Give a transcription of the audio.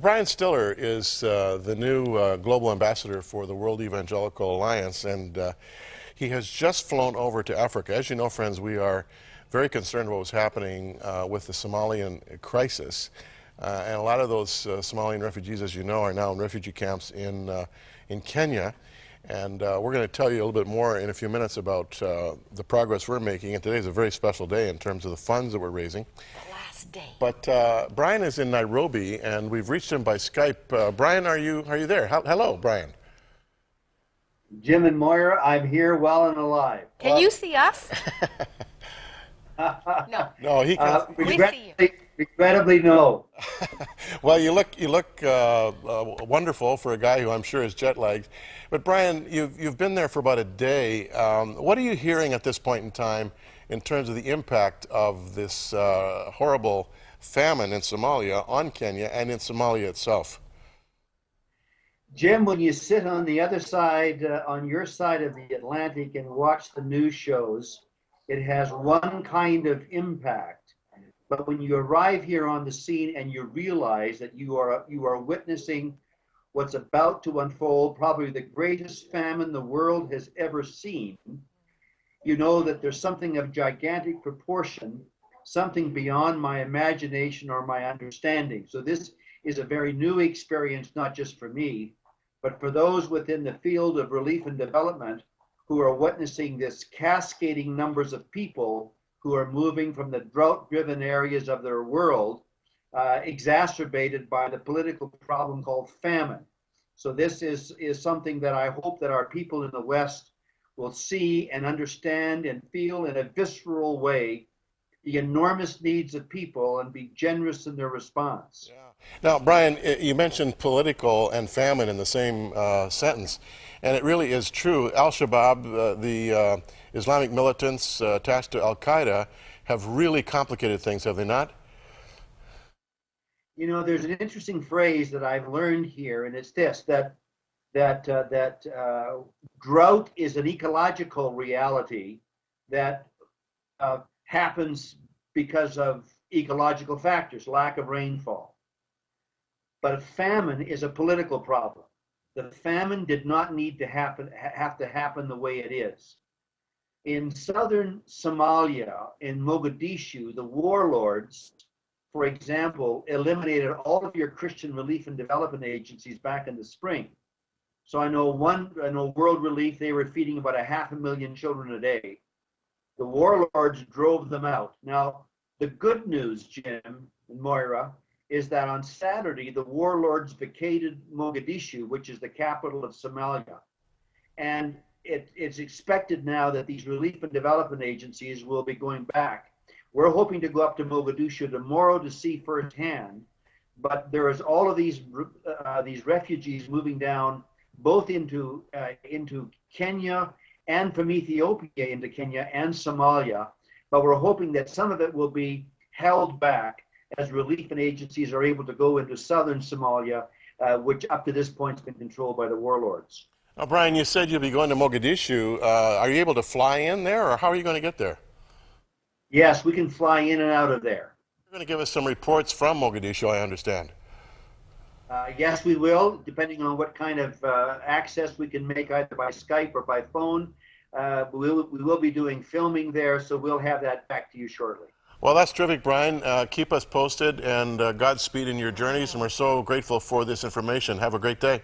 Brian Stiller is the new global ambassador for the World Evangelical Alliance, and he has just flown over to Africa. As you know, friends, we are very concerned about what's happening with the Somalian crisis. And a lot of those Somalian refugees, as you know, are now in refugee camps in Kenya. And we're going to tell you a little bit more in a few minutes about the progress we're making. And today is a very special day in terms of the funds that we're raising. Day. But Brian is in Nairobi, and we've reached him by Skype. Brian, are you there? Hello, Brian. Jim and Moira, I'm here well and alive. Can you see us? No. No, he can. We see you. Regrettably, no. Well, you look wonderful for a guy who I'm sure is jet lagged. But Brian, you've been there for about a day. What are you hearing at this point in time in terms of the impact of this horrible famine in Somalia on Kenya and in Somalia itself? Jim, when you sit on the other side, on your side of the Atlantic and watch the news shows, it has one kind of impact. But when you arrive here on the scene and you realize that you are witnessing what's about to unfold, probably the greatest famine the world has ever seen, you know that there's something of gigantic proportion, something beyond my imagination or my understanding. So this is a very new experience, not just for me, but for those within the field of relief and development who are witnessing this cascading numbers of people who are moving from the drought-driven areas of their world, exacerbated by the political problem called famine. So this is something that I hope that our people in the West will see and understand and feel in a visceral way the enormous needs of people and be generous in their response. Yeah. Now, Brian, you mentioned political and famine in the same sentence, and it really is true. Al-Shabaab, the Islamic militants attached to Al-Qaeda, have really complicated things, have they not? You know, there's an interesting phrase that I've learned here, and it's this, that drought is an ecological reality that happens because of ecological factors, lack of rainfall. But famine is a political problem. The famine did not need to have to happen the way it is. In southern Somalia, in Mogadishu, the warlords, for example, eliminated all of your Christian relief and development agencies back in the spring. So I know World Relief, they were feeding about 500,000 children a day. The warlords drove them out. Now, the good news, Jim and Moira, is that on Saturday, the warlords vacated Mogadishu, which is the capital of Somalia. And it's expected now that these relief and development agencies will be going back. We're hoping to go up to Mogadishu tomorrow to see firsthand, but there is all of these refugees moving down both into Kenya and from Ethiopia into Kenya and Somalia, but we're hoping that some of it will be held back as relief and agencies are able to go into southern Somalia, which up to this point has been controlled by the warlords. Now, Brian, you said you'll be going to Mogadishu. Are you able to fly in there, or how are you going to get there? Yes, we can fly in and out of there. You're going to give us some reports from Mogadishu, I understand. Yes, we will, depending on what kind of access we can make either by Skype or by phone. We will be doing filming there, so we'll have that back to you shortly. Well, that's terrific, Brian. Keep us posted, and Godspeed in your journeys, and we're so grateful for this information. Have a great day.